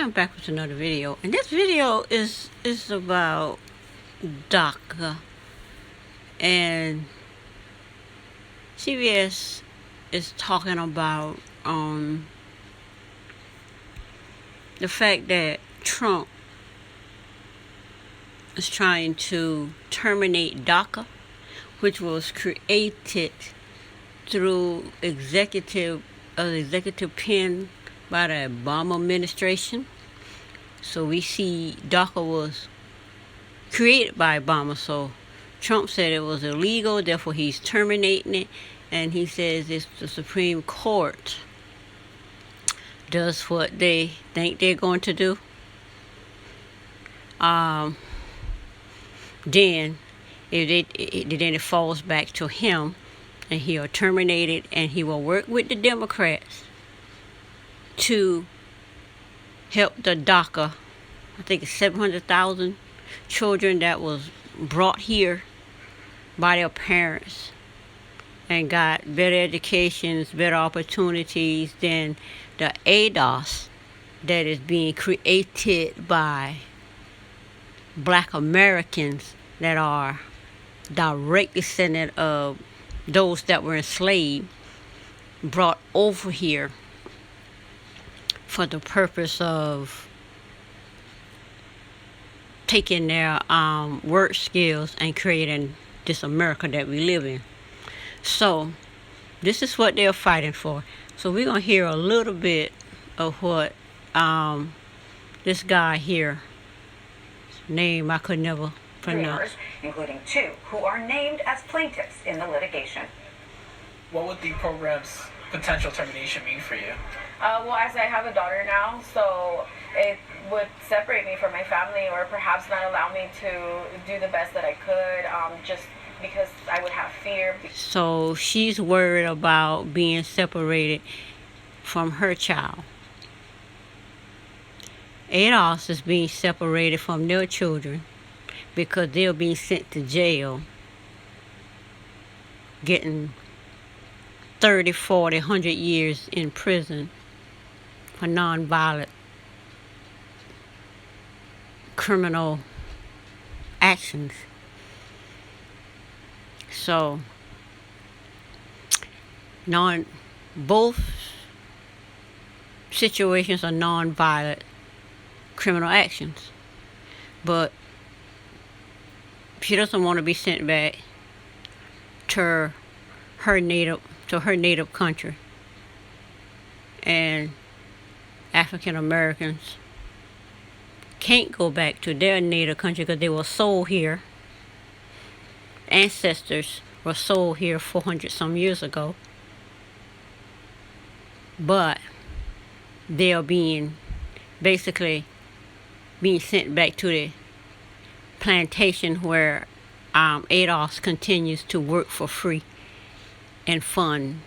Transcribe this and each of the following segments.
am back with another video, and this video is about Daca, and CBS is talking about the fact that Trump is trying to terminate Daca, which was created through executive pen by the Obama administration. So we see Daca was created by Obama. So Trump said it was illegal, therefore he's terminating it, and he says it's the Supreme Court does what they think they're going to do. Then it falls back to him, and he'll terminate it, and he will work with the Democrats to help the Daca. I think it's 700,000 children that was brought here by their parents and got better educations, better opportunities than the ADOS that is being created by Black Americans that are direct descendant of those that were enslaved, brought over here for the purpose of taking their work skills and creating this America that we live in. So this is what they're fighting for. So we're going to hear a little bit of what this guy here, name I could never pronounce. Including 2 who are named as plaintiffs in the litigation. What would the program's potential termination mean for you? Well, as I have a daughter now, so it would separate me from my family, or perhaps not allow me to do the best that I could, just because I would have fear. So she's worried about being separated from her child. ADOS is being separated from their children because they're being sent to jail, getting 30, 40, 100 years in prison for nonviolent criminal actions. So, both situations are nonviolent criminal actions, but she doesn't want to be sent back to her native country, and African Americans can't go back to their native country because they were sold here. Ancestors were sold here 400 some years ago, but they are basically being sent back to the plantation where ADOS continues to work for free and fund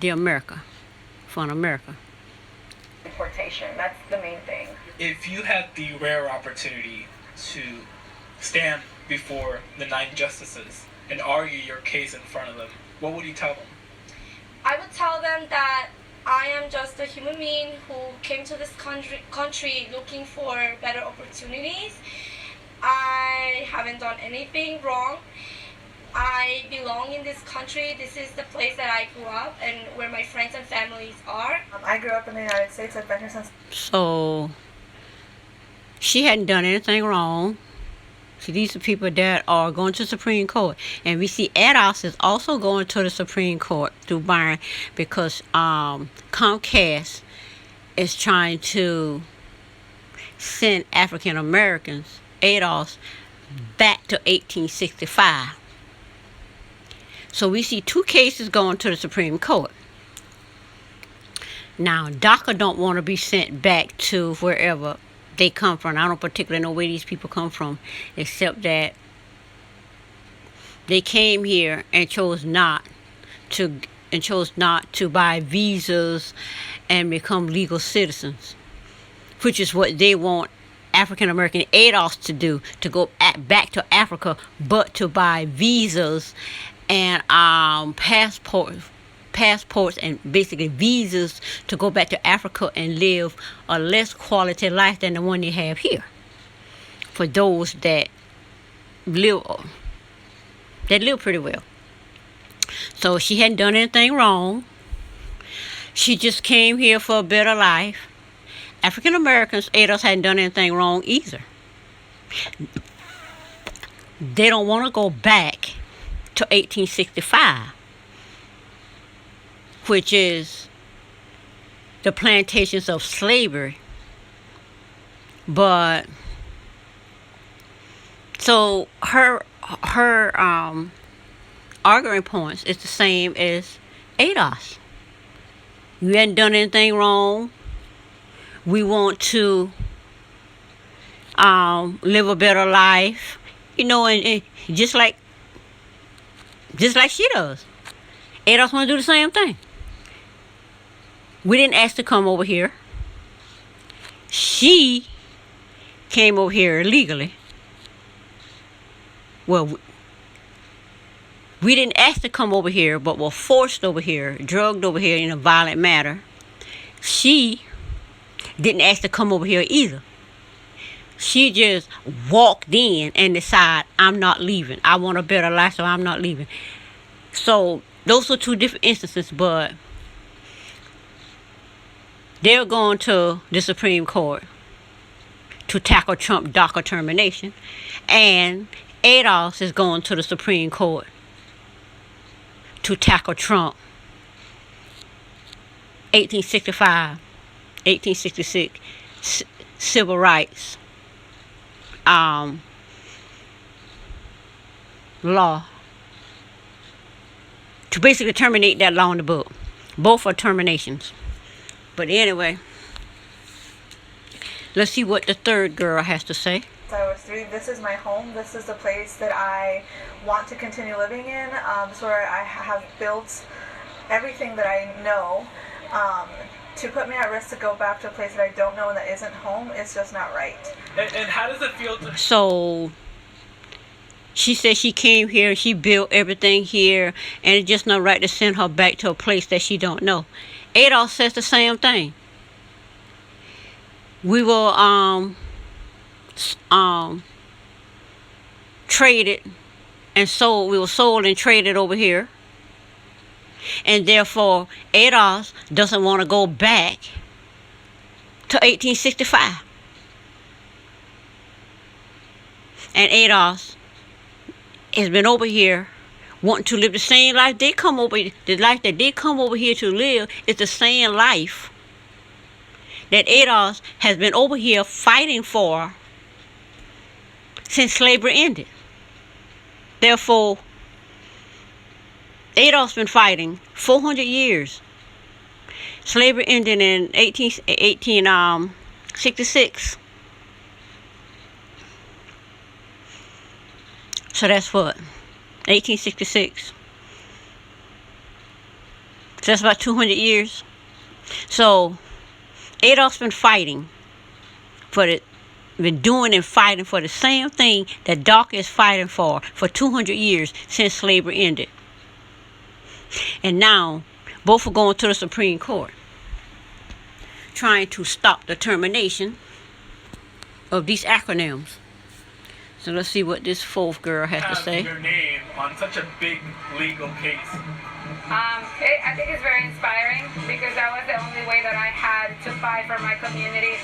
America. Deportation, that's the main thing. If you had the rare opportunity to stand before the 9 justices and argue your case in front of them, what would you tell them? I would tell them that I am just a human being who came to this country looking for better opportunities. I haven't done anything wrong. I belong in this country. This is the place that I grew up and where my friends and families are. I grew up in the United States. I've been here since. So she hadn't done anything wrong. See, these are people that are going to the Supreme Court. And we see ADOS is also going to the Supreme Court through Byron because Comcast is trying to send African Americans, ADOS, back to 1865. So we see 2 cases going to the Supreme Court. Now, Daca don't want to be sent back to wherever they come from. I don't particularly know where these people come from, except that they came here and chose not to buy visas and become legal citizens, which is what they want African American ADOS to do, to go back to Africa, but to buy visas and passports passports and basically visas to go back to Africa and live a less quality life than the one they have here. For those that live pretty well. So she hadn't done anything wrong. She just came here for a better life. African Americans, ADOS, hadn't done anything wrong either. They don't want to go back to 1865, which is the plantations of slavery. But so her arguing points is the same as ADOS. You hadn't done anything wrong. We want to live a better life, and just like she does. ADOS want to do the same thing. We didn't ask to come over here. She came over here illegally. Well, we didn't ask to come over here, but were forced over here, drugged over here in a violent manner. She didn't ask to come over here either. She just walked in and decided, I'm not leaving. I want a better life, so I'm not leaving. So those are two different instances, but they're going to the Supreme Court to tackle Trump DACA termination, and ADOS is going to the Supreme Court to tackle Trump 1865, 1866 civil rights law, to basically terminate that law in the book. Both are terminations. But anyway, let's see what the third girl has to say. I was 3. This is my home. This is the place that I want to continue living in. So I have built everything that I know. To put me at risk to go back to a place that I don't know and that isn't home, it's just not right. And how does it feel to... So she said she came here and she built everything here, and it's just not right to send her back to a place that she don't know. ADOS says the same thing. We were traded and sold. We were sold and traded over here, and therefore ADOS doesn't want to go back to 1865. And ADOS has been over here wanting to live the same life they come over. The life that they come over here to live is the same life that ADOS has been over here fighting for since slavery ended. Therefore, ADOS been fighting 400 years. Slavery ended in 1866. So that's what? 1866. So that's about 200 years. So ADOS been fighting for the, been doing and fighting for the same thing that Daca is fighting for 200 years since slavery ended. And now both are going to the Supreme Court, trying to stop the termination of these acronyms. So let's see what this fourth girl has to say. Your name on such a big legal case. I think it's very inspiring because that was the only way that I had to fight for my community,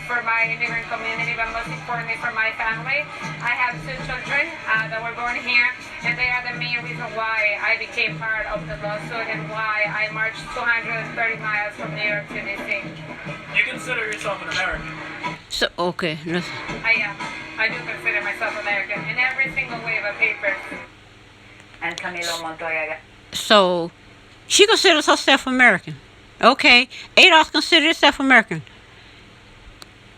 for my immigrant community, but most importantly for my family. I have 2 children that were born here, and they are the main reason why I became part of the lawsuit and why I marched 230 miles from New York to DC. You consider yourself an American? So, okay. I am. I do consider myself American in every single way of a paper. And Camilo Montoya. So she considers herself American. Okay. ADOS considers herself American.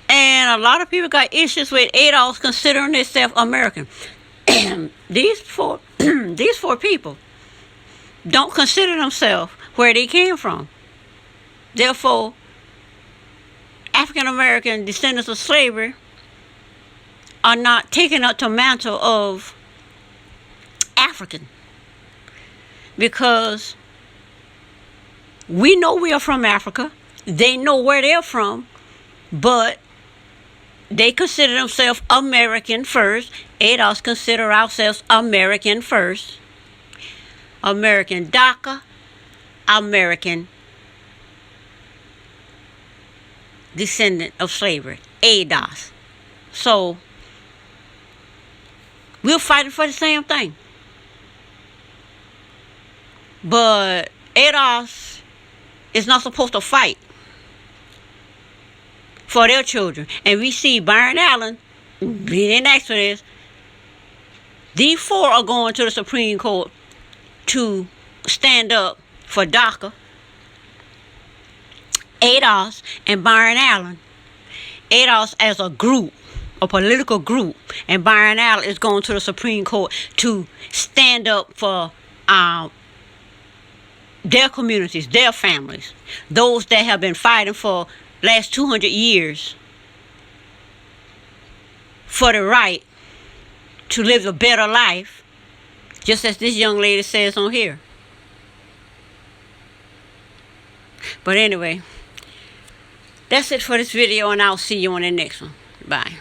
And a lot of people got issues with ADOS considering themselves American. These four people don't consider themselves where they came from. Therefore, African American descendants of slavery are not taking up the mantle of African, because We know we are from Africa. They know where they're from, but they consider themselves American first. ADOS consider ourselves American first. American Daca, American descendant of slavery, ADOS. So we're fighting for the same thing. But ADOS is not supposed to fight for their children. And we see Byron Allen, we didn't ask for this. These four are going to the Supreme Court to stand up for Daca, ADOS, and Byron Allen. ADOS as a group, a political group, and Byron Allen is going to the Supreme Court to stand up for their communities, their families, those that have been fighting for last 200 years for the right to live a better life, just as this young lady says on here. But anyway, that's it for this video, and I'll see you on the next one. Bye.